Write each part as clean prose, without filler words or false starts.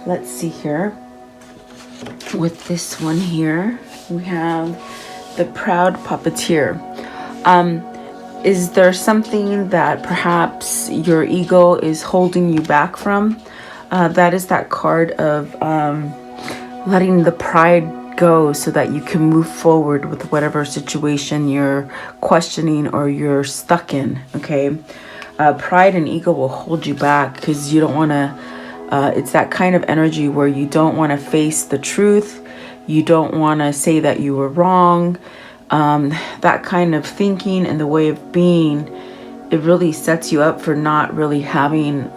let's see here. With this one here, we have the proud puppeteer. Is there something that perhaps your ego is holding you back from? That is that card of letting the pride go so that you can move forward with whatever situation you're questioning or you're stuck in, okay? Pride and ego will hold you back because you don't want to, it's that kind of energy where you don't want to face the truth. You don't want to say that you were wrong. That kind of thinking and the way of being, it really sets you up for not really having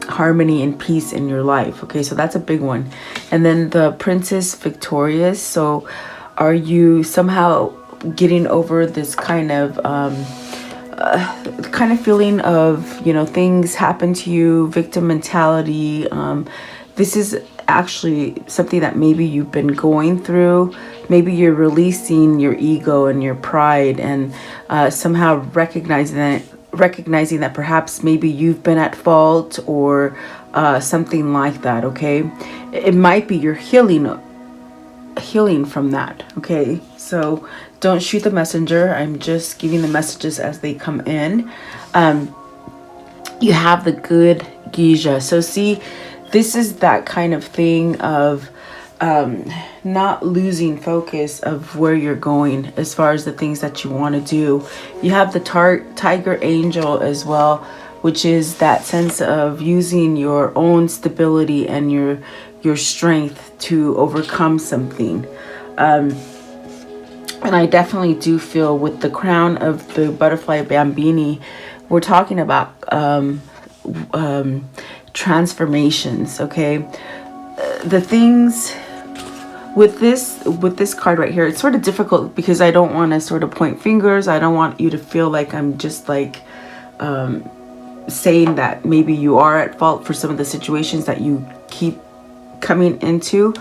harmony and peace in your life. Okay, so that's a big one. And then the Princess Victorious. So are you somehow getting over this kind of feeling of, you know, things happen to you, victim mentality? This is actually something that maybe you've been going through. Maybe you're releasing your ego and your pride and somehow recognizing that perhaps maybe you've been at fault or something like that. Okay, it might be you're healing from that. Okay, so don't shoot the messenger. I'm just giving the messages as they come in. You have the good geisha. So see, this is that kind of thing of not losing focus of where you're going as far as the things that you want to do. You have the tiger angel as well, which is that sense of using your own stability and your strength to overcome something. And I definitely do feel with the crown of the butterfly bambini, we're talking about transformations. Okay, the things with this card right here, it's sort of difficult because I don't want to sort of point fingers. I don't want you to feel like I'm just like saying that maybe you are at fault for some of the situations that you keep coming into,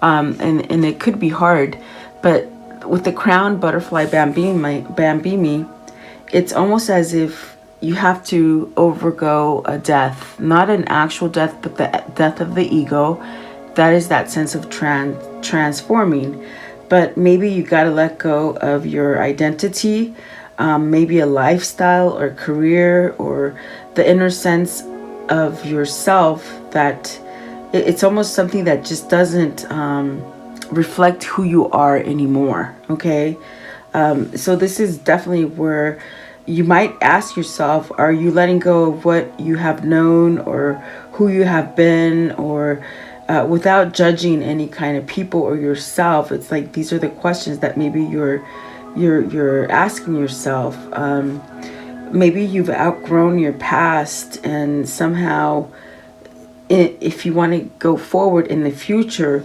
and it could be hard. But with the crown butterfly bambini, it's almost as if you have to overgo a death, not an actual death, but the death of the ego. That is that sense of transforming. But maybe you got to let go of your identity, maybe a lifestyle or career or the inner sense of yourself that it's almost something that just doesn't reflect who you are anymore. Okay, so this is definitely where you might ask yourself, are you letting go of what you have known or who you have been, or without judging any kind of people or yourself? It's like these are the questions that maybe you're asking yourself. Maybe you've outgrown your past, and somehow if you want to go forward in the future,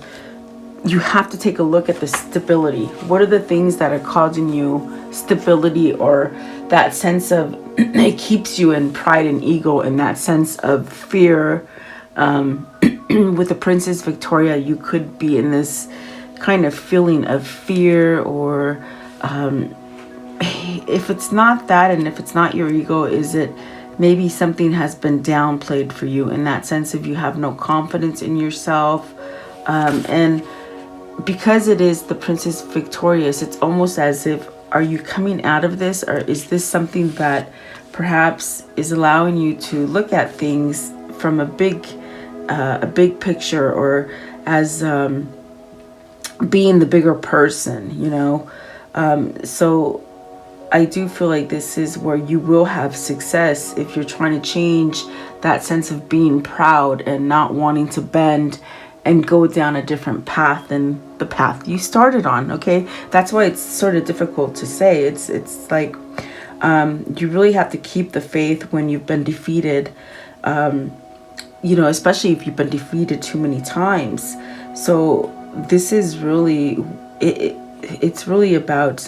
you have to take a look at the stability. What are the things that are causing you stability, or that sense of it keeps you in pride and ego, and that sense of fear? With the Princess Victoria, you could be in this kind of feeling of fear, or if it's not that, and if it's not your ego, is it maybe something has been downplayed for you in that sense of you have no confidence in yourself? And because it is the Princess Victorious, it's almost as if, are you coming out of this, or is this something that perhaps is allowing you to look at things from a big picture, or as being the bigger person, you know? So I do feel like this is where you will have success if you're trying to change that sense of being proud and not wanting to bend and go down a different path than the path you started on. Okay, that's why it's sort of difficult to say. It's like you really have to keep the faith when you've been defeated, you know, especially if you've been defeated too many times. So this is really it's really about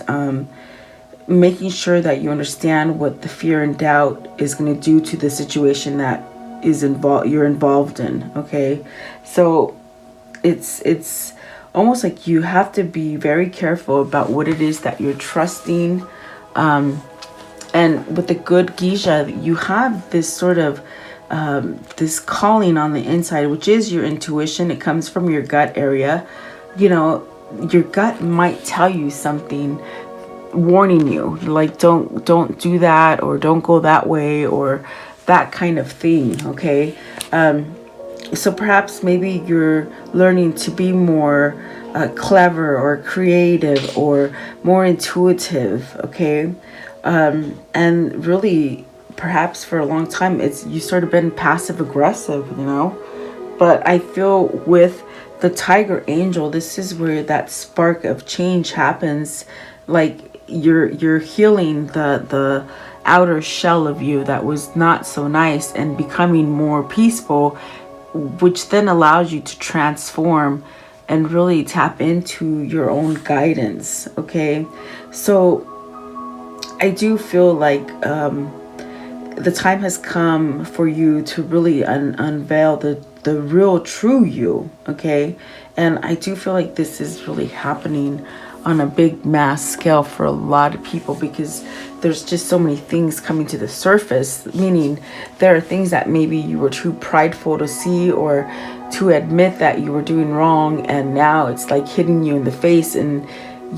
making sure that you understand what the fear and doubt is going to do to the situation that is you're involved in. Okay, so it's almost like you have to be very careful about what it is that you're trusting. And with the good geisha, you have this sort of this calling on the inside, which is your intuition. It comes from your gut area. You know, your gut might tell you something, warning you, like don't do that, or don't go that way, or that kind of thing. Okay. So perhaps maybe you're learning to be more clever or creative or more intuitive. Okay. And really, perhaps for a long time, you sort of been passive aggressive, you know. But I feel with the tiger angel, this is where that spark of change happens. Like you're healing the outer shell of you that was not so nice and becoming more peaceful, which then allows you to transform and really tap into your own guidance. Okay. So I do feel like the time has come for you to really unveil the real true you. Okay. And I do feel like this is really happening on a big mass scale for a lot of people, because there's just so many things coming to the surface, meaning there are things that maybe you were too prideful to see or to admit that you were doing wrong, and now it's like hitting you in the face, and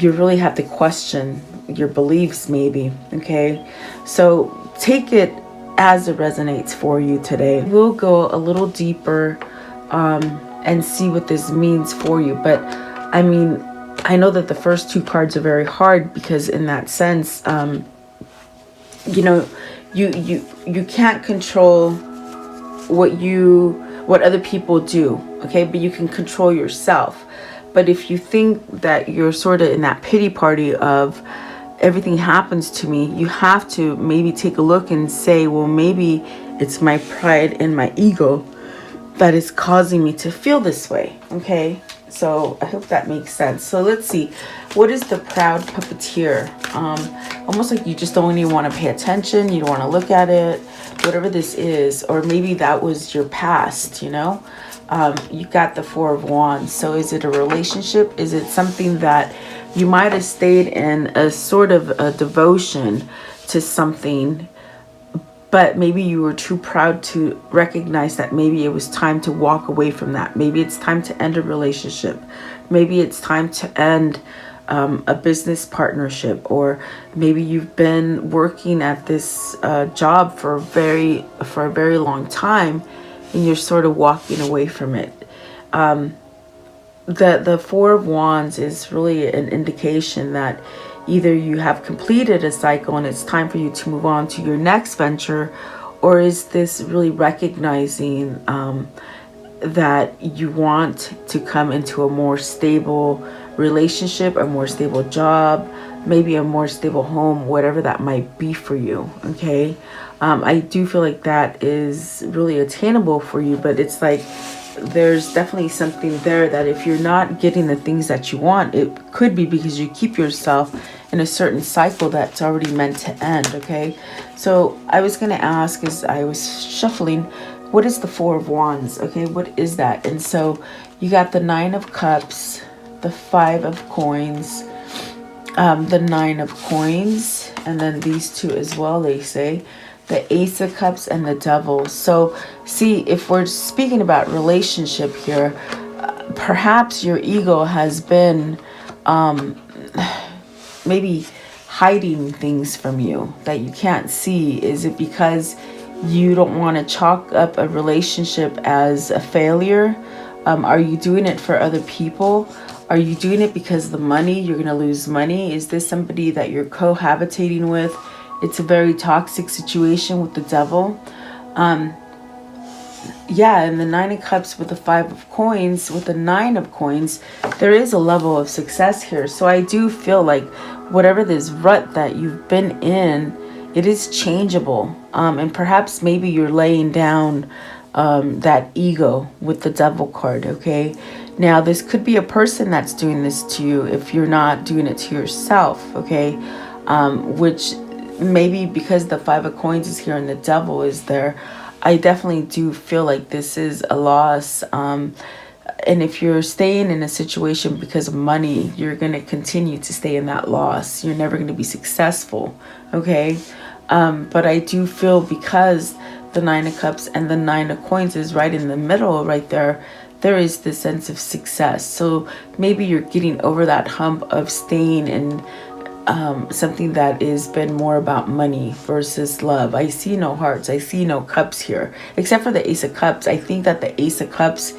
you really have to question your beliefs maybe. Okay, so take it as it resonates for you today. We'll go a little deeper and see what this means for you. But I mean, I know that the first two cards are very hard, because in that sense, you know, you can't control what other people do. Okay, but you can control yourself. But if you think that you're sort of in that pity party of everything happens to me, you have to maybe take a look and say, well, maybe it's my pride and my ego that is causing me to feel this way. Okay, so I hope that makes sense. So let's see, what is the proud puppeteer? Almost like you just don't even want to pay attention, you don't want to look at it, whatever this is. Or maybe that was your past, you know. You got the Four of Wands. So is it a relationship? Is it something that you might have stayed in a sort of a devotion to something, but maybe you were too proud to recognize that maybe it was time to walk away from that. Maybe it's time to end a relationship. Maybe it's time to end a business partnership, or maybe you've been working at this job for a very long time, and you're sort of walking away from it. The Four of Wands is really an indication that either you have completed a cycle and it's time for you to move on to your next venture, or is this really recognizing that you want to come into a more stable relationship, a more stable job, maybe a more stable home, whatever that might be for you. Okay, I do feel like that is really attainable for you, but it's like there's definitely something there that if you're not getting the things that you want, it could be because you keep yourself in a certain cycle that's already meant to end. Okay, so I was going to ask, as I was shuffling, what is the Four of Wands? Okay, what is that? And so you got the Nine of Cups, the Five of Coins, the Nine of Coins, and then these two as well, they say, the Ace of Cups and the Devil. So see, if we're speaking about relationship here, perhaps your ego has been maybe hiding things from you that you can't see. Is it because you don't want to chalk up a relationship as a failure? Are you doing it for other people? Are you doing it because of the money? You're going to lose money. Is this somebody that you're cohabitating with? It's a very toxic situation with the Devil. Yeah, and the Nine of Cups with the Five of Coins, with the Nine of Coins, there is a level of success here. So I do feel like whatever this rut that you've been in, it is changeable. And perhaps maybe you're laying down that ego with the Devil card, okay? Now, this could be a person that's doing this to you if you're not doing it to yourself, okay? Which maybe because the Five of Coins is here and the Devil is there, I definitely do feel like this is a loss. And if you're staying in a situation because of money, you're going to continue to stay in that loss. You're never going to be successful, okay? But I do feel because the Nine of Cups and the Nine of Coins is right in the middle right there, there is this sense of success. So maybe you're getting over that hump of staying in something that has been more about money versus love. I see no hearts. I see no cups here, except for the Ace of Cups. I think that the Ace of Cups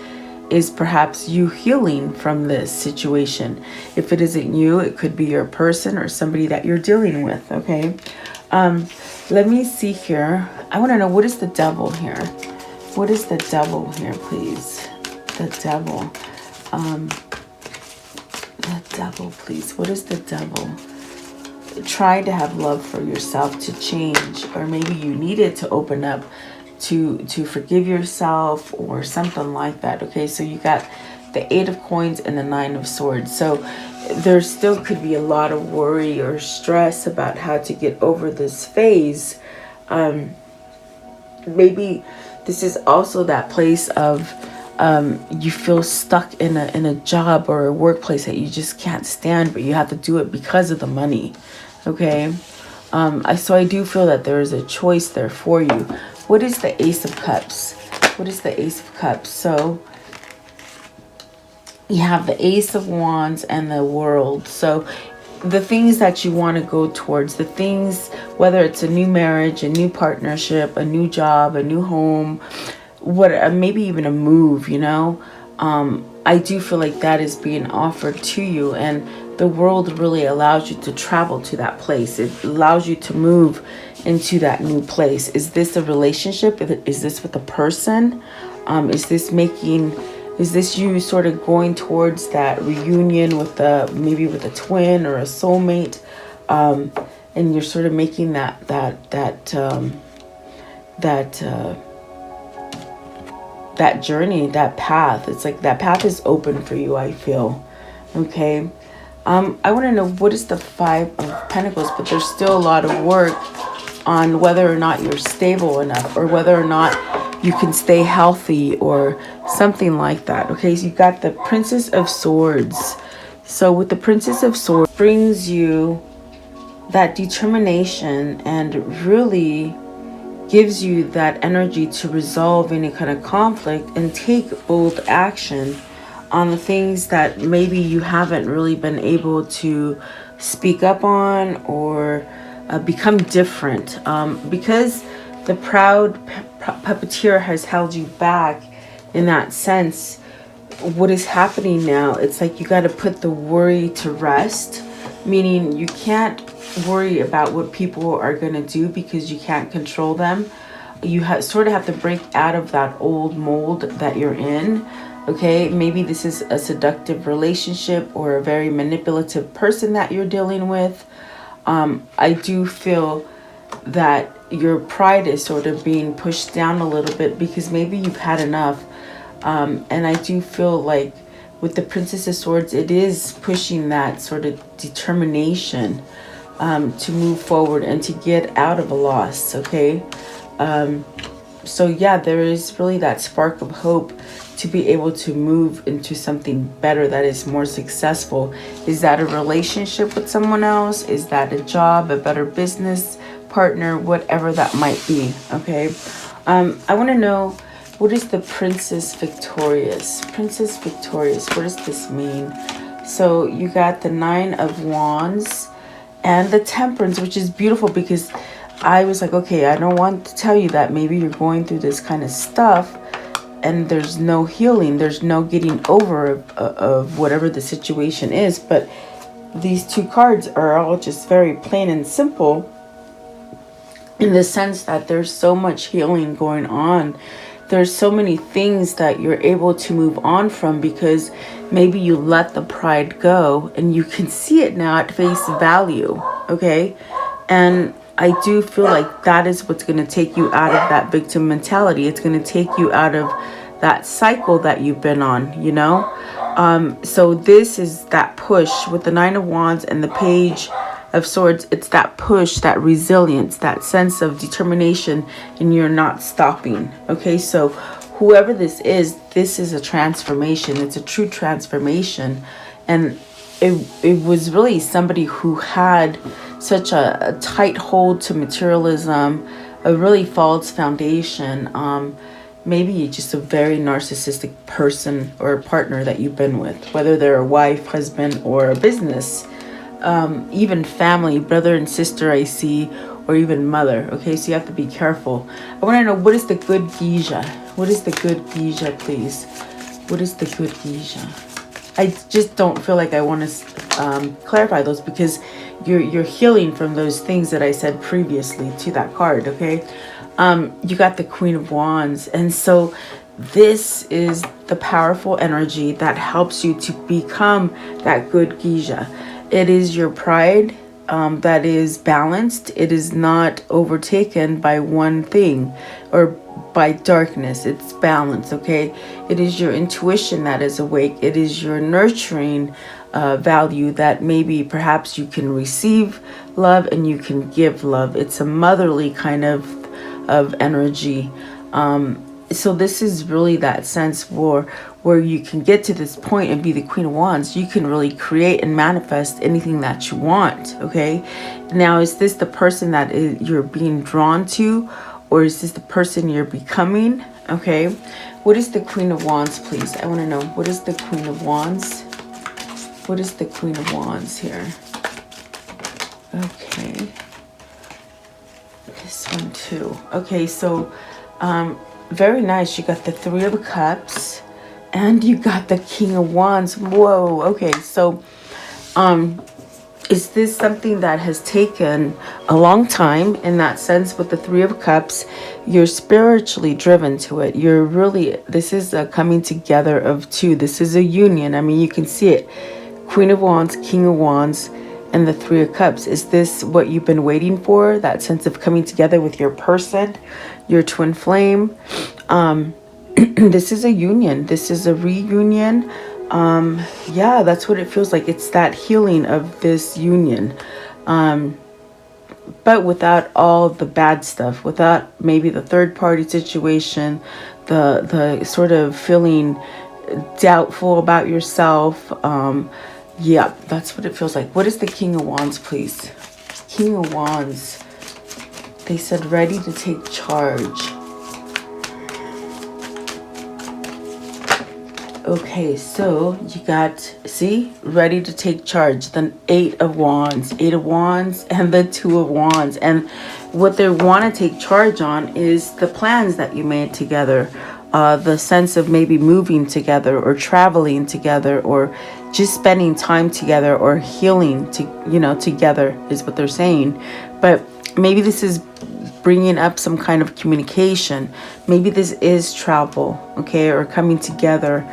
is perhaps you healing from this situation. If it isn't you, it could be your person or somebody that you're dealing with, okay? Let me see here. I want to know, what is the Devil here? What is the Devil here, please? The Devil. The Devil, please. What is the Devil? Try to have love for yourself to change, or maybe you needed to open up to forgive yourself or something like that. Okay, so you got the Eight of Coins and the Nine of Swords. So there still could be a lot of worry or stress about how to get over this phase. Maybe this is also that place of you feel stuck in a job or a workplace that you just can't stand, but you have to do it because of the money. Okay, so I do feel that there is a choice there for you. What is the Ace of Cups? What is the Ace of Cups? So you have the Ace of Wands and the World. So the things that you want to go towards, the things, whether it's a new marriage, a new partnership, a new job, a new home, maybe even a move, you know, I do feel like that is being offered to you, and the world really allows you to travel to that place. It allows you to move into that new place. Is this a relationship? Is this with a person? Is this you sort of going towards that reunion with maybe with a twin or a soulmate? And you're sort of making that journey, that path. It's like that path is open for you, I feel. Okay. I want to know, what is the Five of Pentacles? But there's still a lot of work on whether or not you're stable enough, or whether or not you can stay healthy or something like that. Okay, so you've got the Princess of Swords. So with the Princess of Swords brings you that determination and really gives you that energy to resolve any kind of conflict and take bold action on the things that maybe you haven't really been able to speak up on or become different. Because the proud puppeteer has held you back in that sense, what is happening now, it's like you got to put the worry to rest, meaning you can't worry about what people are going to do because you can't control them. You sort of have to break out of that old mold that you're in. Okay, maybe this is a seductive relationship or a very manipulative person that you're dealing with. I do feel that your pride is sort of being pushed down a little bit because maybe you've had enough. And I do feel like with the Princess of Swords, it is pushing that sort of determination to move forward and to get out of a loss, okay? So yeah, there is really that spark of hope to be able to move into something better that is more successful. Is that a relationship with someone else? Is that a job, a better business partner, whatever that might be, okay? I want to know, what is the Princess Victorious? Princess Victorious, what does this mean? So you got the Nine of Wands and the Temperance, which is beautiful because I was like, okay, I don't want to tell you that maybe you're going through this kind of stuff and there's no healing, there's no getting over of whatever the situation is. But these two cards are all just very plain and simple in the sense that there's so much healing going on. There's so many things that you're able to move on from because maybe you let the pride go and you can see it now at face value, okay? And I do feel like that is what's going to take you out of that victim mentality. It's going to take you out of that cycle that you've been on, you know? So this is that push with the Nine of Wands and the Page of Swords. It's that push, that resilience, that sense of determination, and you're not stopping, okay? So whoever this is a transformation. It's a true transformation. And it was really somebody who had such a tight hold to materialism, a really false foundation. Maybe just a very narcissistic person or partner that you've been with, whether they're a wife, husband, or a business, even family, brother and sister I see, or even mother. Okay, so you have to be careful. I want to know, what is the good Gija? What is the good Gija, please? What is the good Gija? I just don't feel like I want to clarify those, because you're healing from those things that I said previously to that card. Okay, you got the Queen of Wands, and so this is the powerful energy that helps you to become that good Gija. It is your pride that is balanced. It is not overtaken by one thing or by darkness. It's balanced. Okay, it is your intuition that is awake. It is your nurturing value that maybe perhaps you can receive love and you can give love. It's a motherly kind of energy. So this is really that sense where you can get to this point and be the Queen of Wands. You can really create and manifest anything that you want. Okay, now is this the person that you're being drawn to, or is this the person you're becoming? Okay, what is the Queen of Wands, please? I want to know, what is the Queen of Wands? What is the Queen of Wands here? Okay, this one too. Okay, so very nice. You got the Three of Cups and you got the King of Wands. Whoa. Okay, so is this something that has taken a long time? In that sense, with the Three of Cups, you're spiritually driven to it. You're really, this is a coming together of two. This is a union. I mean, you can see it. Queen of Wands, King of Wands, and the Three of Cups. Is this what you've been waiting for? That sense of coming together with your person, your twin flame. This is a union. This is a reunion. Yeah, that's what it feels like. It's that healing of this union. But without all the bad stuff, without maybe the third party situation, the sort of feeling doubtful about yourself. Yeah, that's what it feels like. What is the King of Wands, please? King of Wands. They said ready to take charge. Okay, so you got, see, ready to take charge. The Eight of Wands, and the Two of Wands. And what they want to take charge on is the plans that you made together. The sense of maybe moving together or traveling together or just spending time together or healing together is what they're saying. But maybe this is bringing up some kind of communication. Maybe this is travel, okay, or coming together.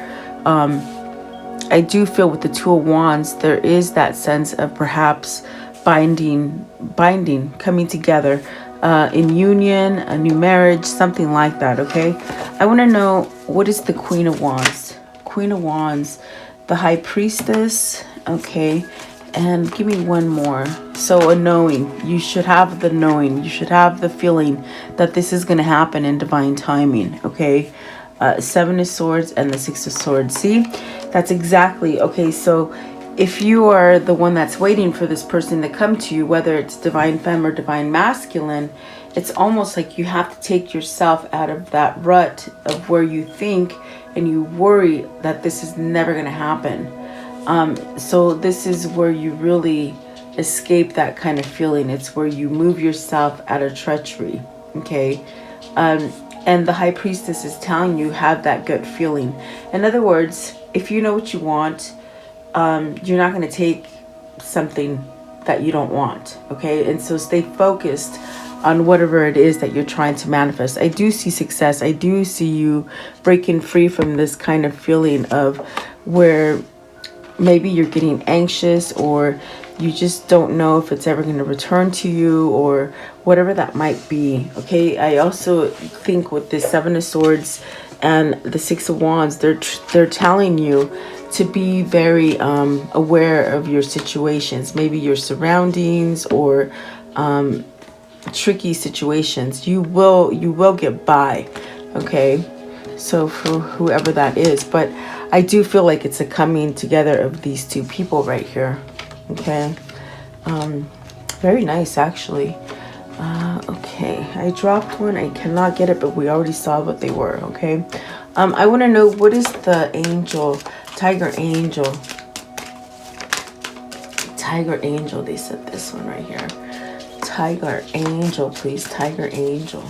I do feel with the Two of Wands, there is that sense of perhaps binding, coming together, in union, a new marriage, something like that. Okay, I want to know, what is the Queen of Wands? Queen of Wands, the High Priestess. Okay, and give me one more. So a knowing. You should have the knowing. You should have the feeling that this is going to happen in divine timing. Okay, Seven of Swords and the Six of Swords. See, that's exactly. Okay, so if you are the one that's waiting for this person to come to you, whether it's divine femme or divine masculine, it's almost like you have to take yourself out of that rut of where you think and you worry that this is never going to happen. So this is where you really escape that kind of feeling. It's where you move yourself out of treachery. Okay. And the High Priestess is telling you, have that gut feeling. In other words, if you know what you want, you're not going to take something that you don't want. Okay. And so stay focused on whatever it is that you're trying to manifest. I do see success. I do see you breaking free from this kind of feeling of where maybe you're getting anxious or you just don't know if it's ever going to return to you or whatever that might be. Okay. I also think with the Seven of Swords and the Six of Wands, they're telling you to be very aware of your situations, maybe your surroundings or tricky situations. You will get by. Okay, so for whoever that is, but I do feel like it's a coming together of these two people right here. Okay, very nice actually. Okay. Okay, I dropped one. I cannot get it, but we already saw what they were, okay? I want to know, what is the angel, tiger angel? Tiger angel, they said this one right here. Tiger angel, please, tiger angel.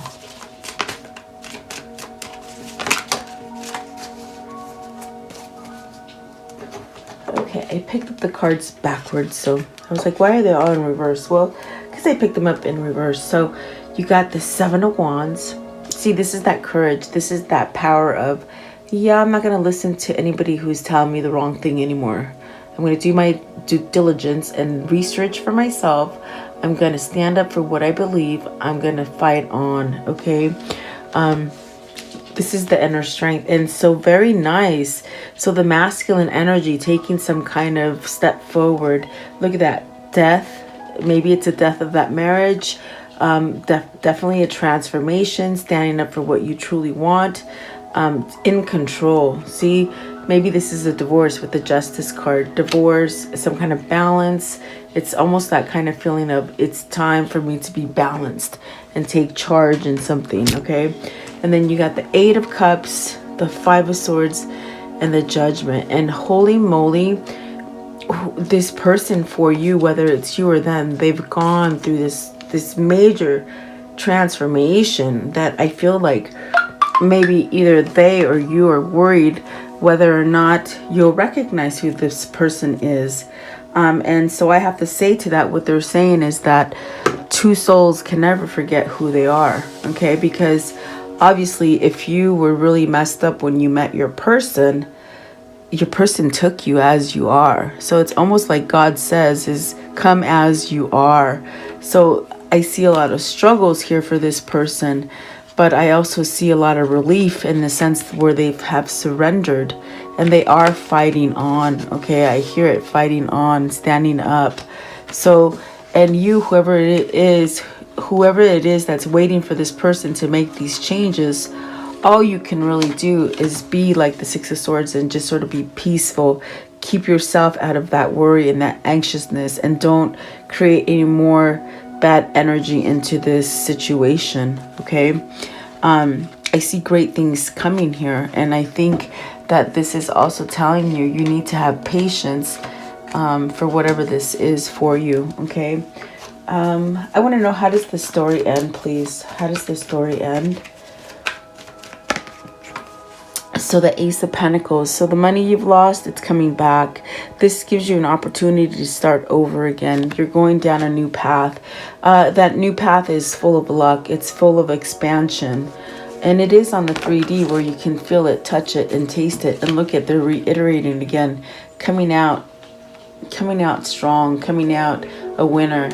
Okay, I picked up the cards backwards, so I was like, why are they all in reverse? Well, because I picked them up in reverse. So you got the Seven of Wands. See, this is that courage. This is that power of, yeah, I'm not going to listen to anybody who's telling me the wrong thing anymore. I'm going to do my due diligence and research for myself. I'm going to stand up for what I believe. I'm going to fight on, okay? This is the inner strength, and so very nice. So the masculine energy taking some kind of step forward. Look at that, death. Maybe it's a death of that marriage. Definitely a transformation, standing up for what you truly want. In control. See, maybe this is a divorce with the Justice card. Divorce, some kind of balance. It's almost that kind of feeling of, it's time for me to be balanced and take charge in something, okay? And then you got the Eight of Cups, the Five of Swords, and the Judgment. And holy moly, this person for you, whether it's you or them, they've gone through this major transformation that I feel like maybe either they or you are worried whether or not you'll recognize who this person is. And so I have to say to that, what they're saying is that two souls can never forget who they are, okay? Because obviously, if you were really messed up when you met your person took you as you are. So it's almost like God says is, come as you are. So I see a lot of struggles here for this person, but I also see a lot of relief in the sense where they have surrendered and they are fighting on. Okay, I hear it, fighting on, standing up. So, and you, whoever it is that's waiting for this person to make these changes, all you can really do is be like the Six of Swords and just sort of be peaceful. Keep yourself out of that worry and that anxiousness, and don't create any more bad energy into this situation, okay? I see great things coming here, and I think that this is also telling you need to have patience for whatever this is for you, okay? I want to know, how does the story end, please? How does the story end? So the Ace of Pentacles. So the money you've lost, it's coming back. This gives you an opportunity to start over again. You're going down a new path. That new path is full of luck. It's full of expansion. And it is on the 3D where you can feel it, touch it, and taste it. And look at, they're reiterating again. Coming out strong, coming out a winner.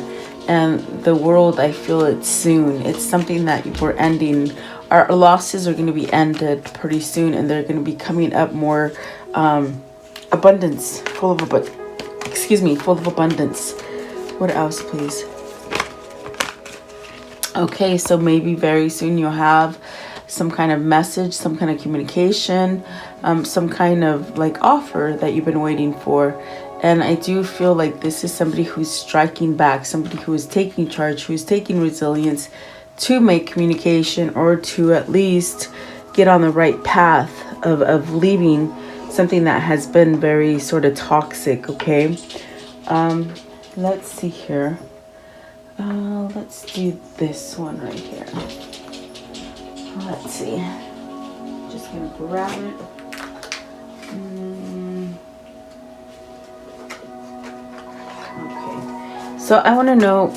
And the world, I feel it soon. It's something that we're ending. Our losses are going to be ended pretty soon, and they're going to be coming up more abundance, full of abundance. What else, please? Okay, so maybe very soon you'll have some kind of message, some kind of communication, some kind of like offer that you've been waiting for. And I do feel like this is somebody who's striking back, somebody who is taking charge, who's taking resilience to make communication, or to at least get on the right path of leaving something that has been very sort of toxic, okay? Let's see here. Let's do this one right here. Let's see. Just gonna grab it. Okay. So I want to know,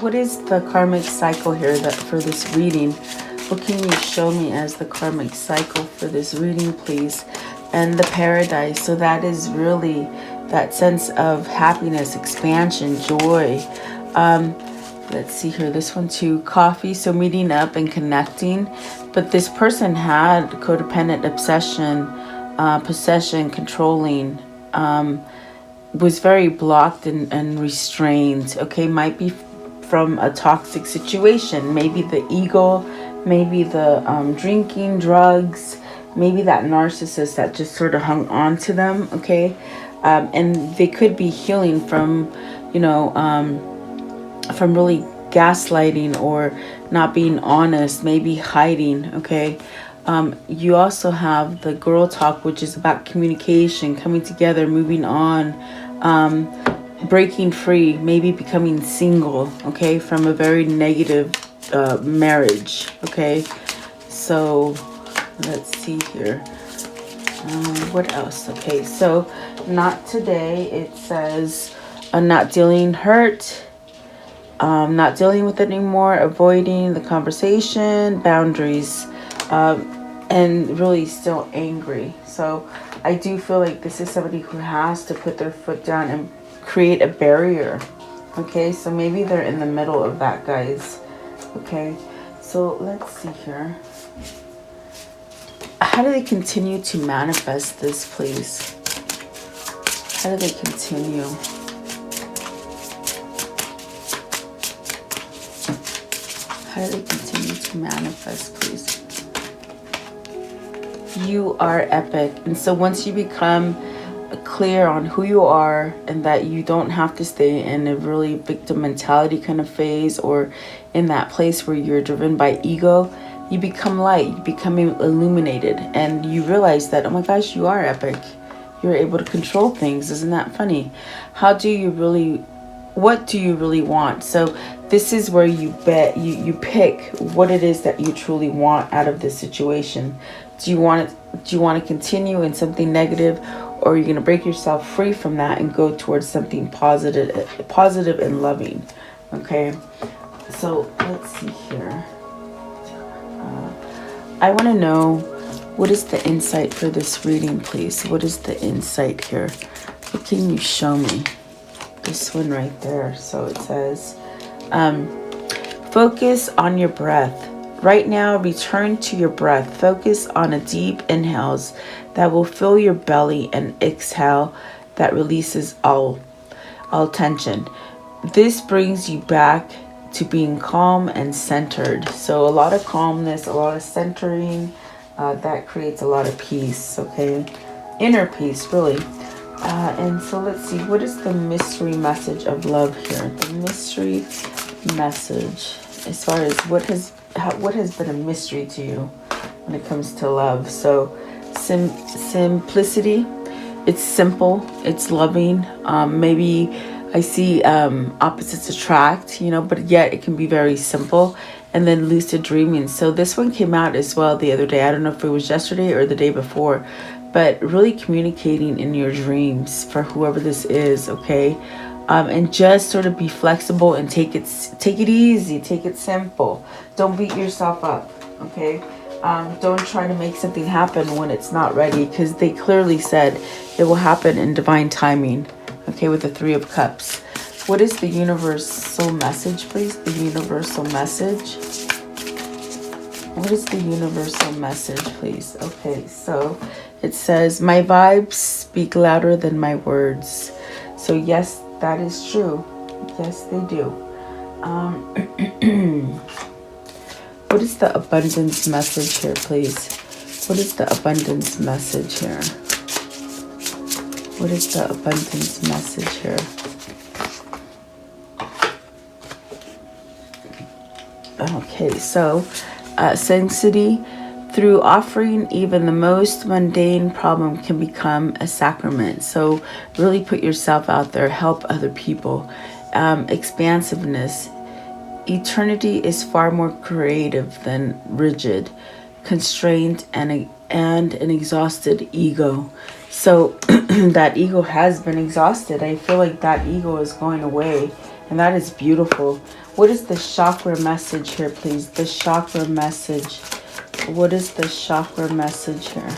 what is the karmic cycle here that for this reading? What can you show me as the karmic cycle for this reading, please? And the Paradise. So that is really that sense of happiness, expansion, joy. Let's see here. This one too. Coffee. So meeting up and connecting. But this person had codependent obsession, possession, controlling, was very blocked and restrained. Okay, might be from a toxic situation. Maybe the ego, maybe the drinking, drugs, maybe that narcissist that just sort of hung on to them. Okay, and they could be healing from, from really gaslighting or not being honest, maybe hiding, okay? You also have the girl talk, which is about communication, coming together, moving on, breaking free, maybe becoming single, okay, from a very negative marriage, okay? So let's see here. What else? Okay, so not today. It says not dealing hurt, not dealing with it anymore, avoiding the conversation, boundaries, and really still angry. So I do feel like this is somebody who has to put their foot down and create a barrier. Okay, so maybe they're in the middle of that, guys. Okay, so let's see here. How do they continue to manifest this, please? How do they continue? How do they continue to manifest, please? You are epic. And so once you become clear on who you are and that you don't have to stay in a really victim mentality kind of phase or in that place where you're driven by ego, you become light, you become illuminated, and you realize that, oh my gosh, you are epic. You're able to control things. Isn't that funny? What do you really want? So this is where you pick what it is that you truly want out of this situation. Do you want to continue in something negative, or are you going to break yourself free from that and go towards something positive and loving? Okay, so let's see here. I want to know, what is the insight for this reading, please? What is the insight here? What can you show me? This one right there. So it says, focus on your breath. Right now, return to your breath. Focus on a deep inhales that will fill your belly and exhale that releases all tension. This brings you back to being calm and centered. So a lot of calmness, a lot of centering, that creates a lot of peace, okay? Inner peace, really. And so let's see, what is the mystery message of love here? The mystery message, as far as what has been a mystery to you when it comes to love. So simplicity, it's simple, it's loving. Maybe I see opposites attract, but yet it can be very simple. And then lucid dreaming. So this one came out as well the other day. I don't know if it was yesterday or the day before, but really communicating in your dreams for whoever this is, okay? And just sort of be flexible and take it easy, take it simple. Don't beat yourself up, okay? Don't try to make something happen when it's not ready, because they clearly said it will happen in divine timing, okay, with the Three of Cups. What is the universal message, please? The universal message. What is the universal message, please? Okay, so it says, my vibes speak louder than my words. So yes, that is true. Yes, they do. What is the abundance message here, please? What is the abundance message here? What is the abundance message here? Okay, so sanctity, through offering even the most mundane problem can become a sacrament. So really put yourself out there, help other people. Expansiveness, eternity is far more creative than rigid, constrained, and an exhausted ego. So that ego has been exhausted. I feel like that ego is going away, and that is beautiful. What is the chakra message here, please? The chakra message. What is the chakra message here?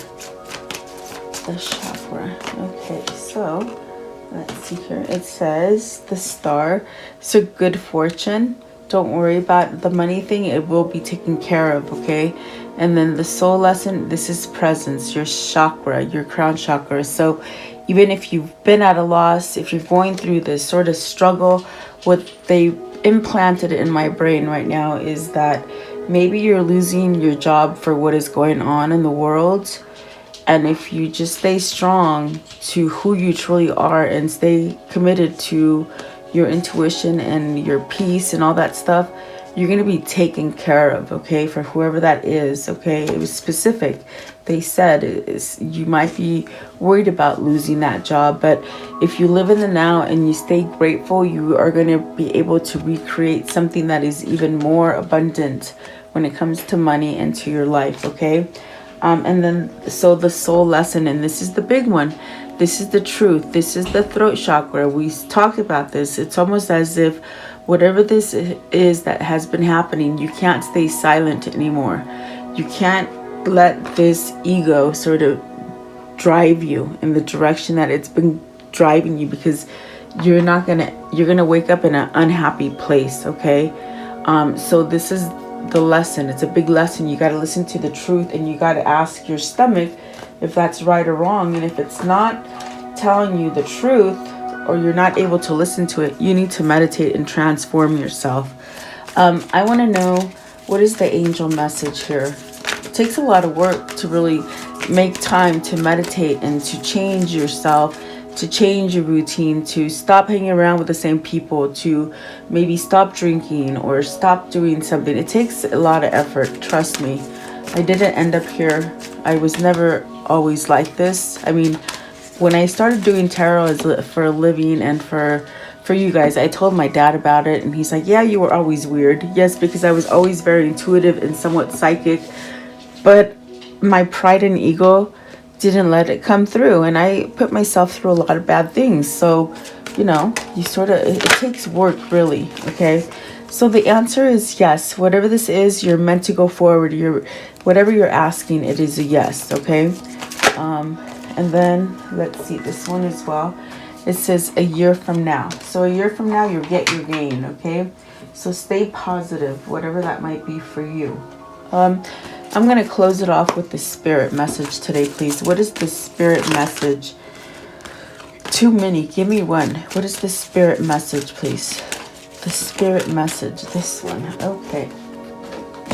The chakra. Okay, so let's see here. It says the star. So good fortune. Don't worry about the money thing. It will be taken care of, okay? And then the soul lesson. This is presence, your chakra, your crown chakra. So even if you've been at a loss, if you're going through this sort of struggle, what they implanted in my brain right now is that maybe you're losing your job for what is going on in the world. And if you just stay strong to who you truly are and stay committed to your intuition and your peace and all that stuff, you're going to be taken care of, okay, for whoever that is, okay? It was specific. They said you might be worried about losing that job, but if you live in the now and you stay grateful, you are going to be able to recreate something that is even more abundant when it comes to money and to your life, okay? And then, so the soul lesson, and this is the big one. This is the truth. This is the throat chakra. We talked about this. It's almost as if whatever this is that has been happening, you can't stay silent anymore. You can't let this ego sort of drive you in the direction that it's been driving you, because you're gonna wake up in an unhappy place, okay? So this is the lesson. It's a big lesson. You got to listen to the truth, and you got to ask your stomach if that's right or wrong. And if it's not telling you the truth, or you're not able to listen to it, you need to meditate and transform yourself. I want to know, what is the angel message here? It takes a lot of work to really make time to meditate and to change yourself, to change your routine, to stop hanging around with the same people, to maybe stop drinking or stop doing something. It takes a lot of effort, trust me. I didn't end up here. I was never always like this. I mean, when I started doing tarot for a living and for you guys, I told my dad about it, and he's like, yeah, you were always weird. Yes, because I was always very intuitive and somewhat psychic, but my pride and ego didn't let it come through, and I put myself through a lot of bad things. So, you know, it takes work, really, okay? So the answer is yes. Whatever this is, you're meant to go forward. Whatever you're asking, it is a yes, okay? And then, let's see this one as well. It says a year from now. So a year from now, you'll get your gain, okay? So stay positive, whatever that might be for you. I'm going to close it off with the spirit message today, please. What is the spirit message? Too many. Give me one. What is the spirit message, please? The spirit message. This one. Okay.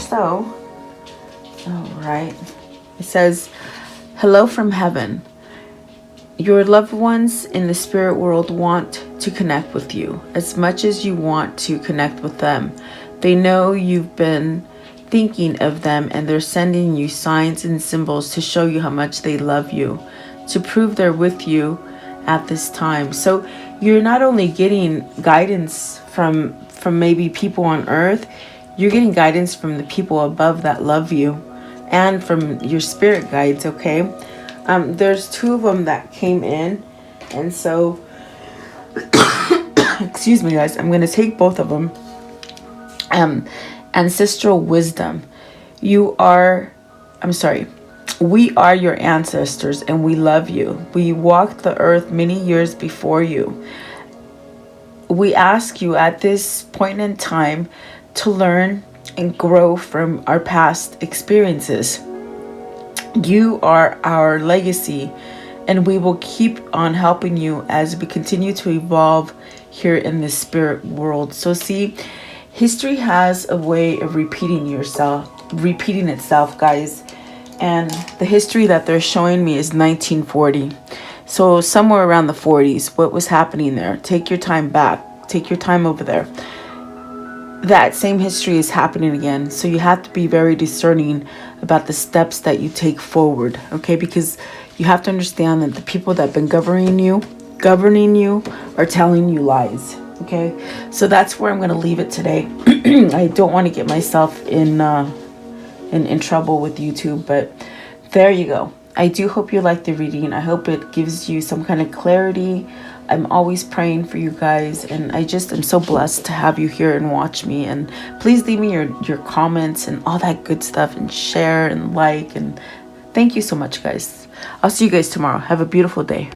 So, all right. It says, hello from heaven. Your loved ones in the spirit world want to connect with you as much as you want to connect with them. They know you've been thinking of them, and they're sending you signs and symbols to show you how much they love you, to prove they're with you at this time. So you're not only getting guidance from maybe people on earth, you're getting guidance from the people above that love you, and from your spirit guides, okay? There's two of them that came in, and so excuse me, guys, I'm going to take both of them. Ancestral wisdom. We are your ancestors, and we love you. We walked the earth many years before you. We ask you at this point in time to learn and grow from our past experiences. You are our legacy, and we will keep on helping you as we continue to evolve here in the spirit world. So see, history has a way of repeating itself, guys. And the history that they're showing me is 1940. So somewhere around the 40s, what was happening there? Take your time back. Take your time over there. That same history is happening again. So you have to be very discerning about the steps that you take forward, okay? Because you have to understand that the people that have been governing you are telling you lies, okay? So that's where I'm going to leave it today. I don't want to get myself in trouble with YouTube, but there you go. I do hope you like the reading. I hope it gives you some kind of clarity. I'm always praying for you guys, and I just am so blessed to have you here and watch me. And please leave me your comments and all that good stuff, and share and like, and thank you so much, guys. I'll see you guys tomorrow. Have a beautiful day.